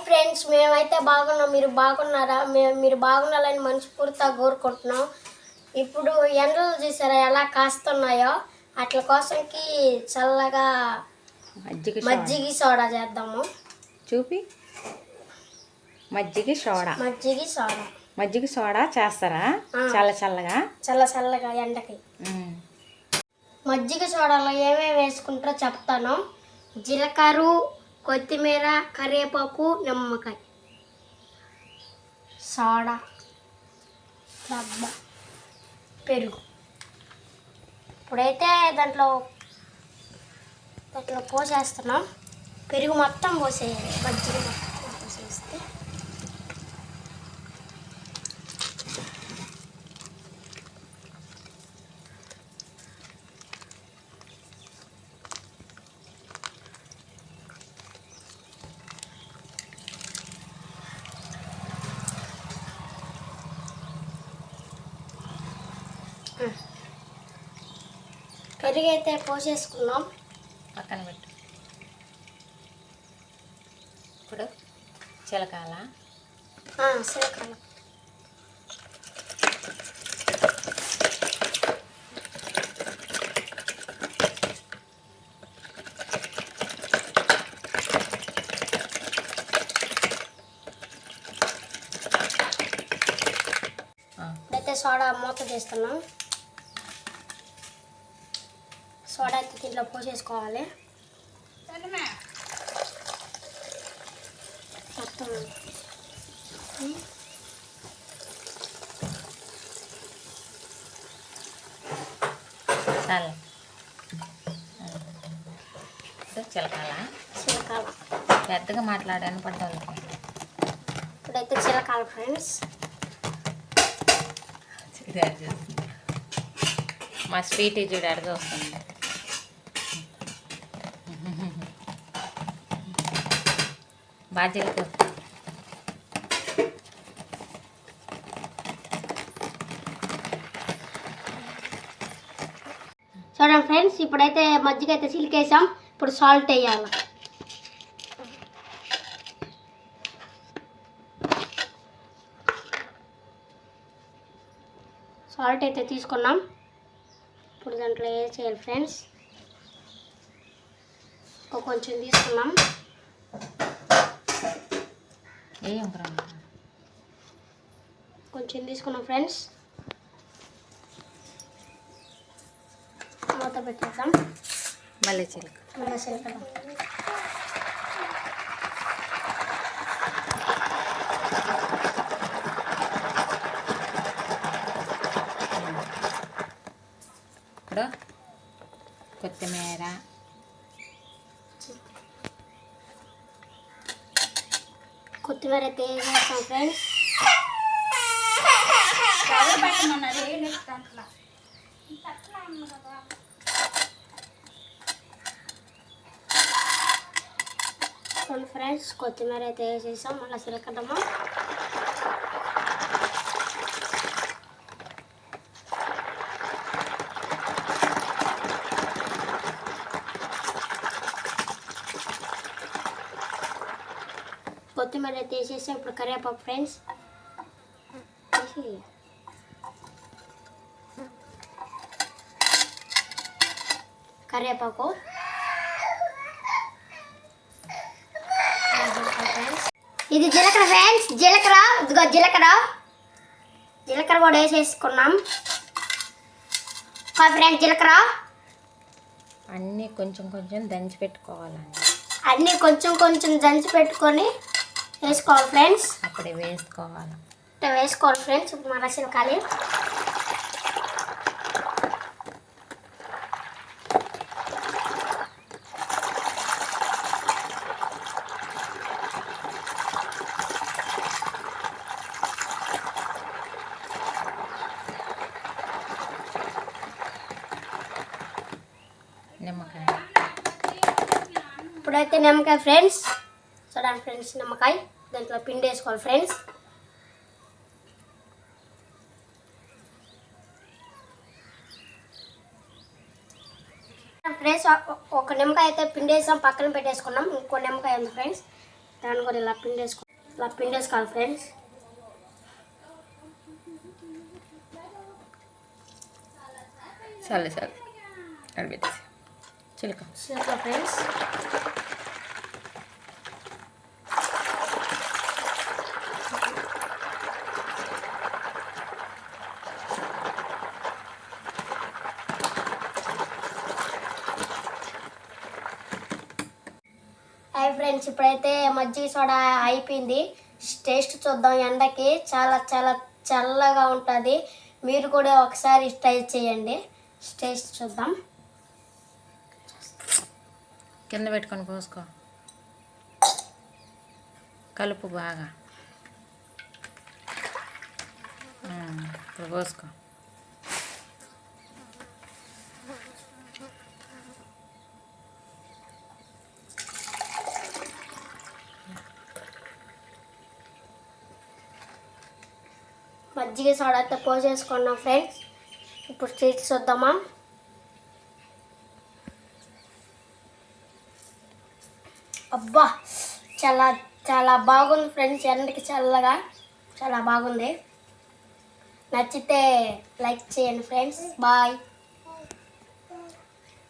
Friends, మేమైతే బాగున్నాం. మీరు బాగున్నారా? మీరు బాగుండాలని మనస్ఫూర్తిగా కోరుకుంటున్నాం. ఇప్పుడు ఎండలు చూసారా ఎలా కాస్తున్నాయో, అట్ల కోసంకి చల్లగా మజ్జిగ సోడా చేద్దాము. చూపి. మజ్జిగ సోడా చేస్తారా? చల్లగా ఎండకి. మజ్జిగ సోడాలో ఏమేమి వేసుకుంటారో చెప్తాను. జీలకర్ర, కొత్తిమీర, కరివేపాకు, నిమ్మకాయ, సోడా, డబ్బా, పెరుగు. ఇప్పుడైతే దాంట్లో పోసేస్తున్నాం. పెరుగు మొత్తం పోసేయాలి. మజ్జిగ మొత్తం పోసేస్తే పెరుగు అయితే పోసేసుకున్నాం. పక్కన పెట్టు. ఇప్పుడు చిలకాల అయితే సోడా మూత తీస్తున్నాం. సోడా అయితే దీంట్లో పోసేసుకోవాలి. మొత్తం చిలకాల పెద్దగా మాట్లాడాను పడ్డాను. ఇప్పుడైతే చిలకాల ఫ్రెండ్స్. మా స్వీట్ చూడు అడిగి వస్తుంది. బాధ్యతకు చూడండి ఫ్రెండ్స్, ఇప్పుడైతే మజ్జిగ అయితే చిలికేసాం. ఇప్పుడు సాల్ట్ వేయాలి. సాల్ట్ అయితే తీసుకున్నాం. ఇప్పుడు దాంట్లో వేసేయాలి ఫ్రెండ్స్. కొంచెం తీసుకున్నాం. కొంచెం తీసుకున్నాం ఫ్రెండ్స్. మూత పెట్టేద్దాం. మళ్ళీ చిలక ఇప్పుడు కొత్తిమీర, అయితే వేసేస్తాం ఫ్రెండ్స్. ఫ్రెండ్స్ కొత్తిమీర అయితే వేసేసాం. మళ్ళీ చిలకడము. కొత్తిమీర అయితే వేసేసాం. ఇప్పుడు కరివేపాకు ఫ్రెండ్స్. కరివేపాకు, ఇది జీలకర్ర ఫ్రెండ్స్. జీలకర్ర కూడా వేసేసుకున్నాం ఫ్రెండ్స్. జీలకర్ర అన్నీ కొంచెం దంచి పెట్టుకోవాలండి. అన్నీ కొంచెం దంచి పెట్టుకొని వేసుకోవాలి ఫ్రెండ్స్. అప్పుడే వేసుకోవాలి ఫ్రెండ్స్. ఇప్పుడు మన చిలకాలి. నిమ్మకాయ. ఇప్పుడైతే నిమ్మకాయ ఫ్రెండ్స్. చూడండి ఫ్రెండ్స్, నిమ్మకాయ దాంట్లో పిండి వేసుకోవాలి ఫ్రెండ్స్. ఫ్రెండ్స్ ఒక నిమ్మకాయ అయితే పిండి వేసాం, పక్కన పెట్టేసుకున్నాం. ఇంకో నిమ్మకాయ ఉంది ఫ్రెండ్స్. దాన్ని కూడా ఇలా పిండేసుకోవాలి ఫ్రెండ్స్. చాలు అడిపెట్టేసి చిలుక. ఫ్రెండ్స్ హాయ్ ఫ్రెండ్స్, ఇప్పుడైతే మజ్జిగ సోడా అయిపోయింది. టేస్ట్ చూద్దాం. ఎండకి చాలా చాలా చల్లగా ఉంటుంది. మీరు కూడా ఒకసారి ట్రై చేయండి. టేస్ట్ చూద్దాం. కింద పెట్టుకొని పోసుకో, కలుపు బాగా. ఇప్పుడు పోసుకో. మజ్జిగ సోడా అయితే పోసేసుకున్నాం ఫ్రెండ్స్. ఇప్పుడు టేస్ట్ చూద్దామా. అబ్బా, చాలా చాలా బాగుంది ఫ్రెండ్స్. ఎండకి చల్లగా చాలా బాగుంది. నచ్చితే లైక్ చేయండి ఫ్రెండ్స్. బాయ్.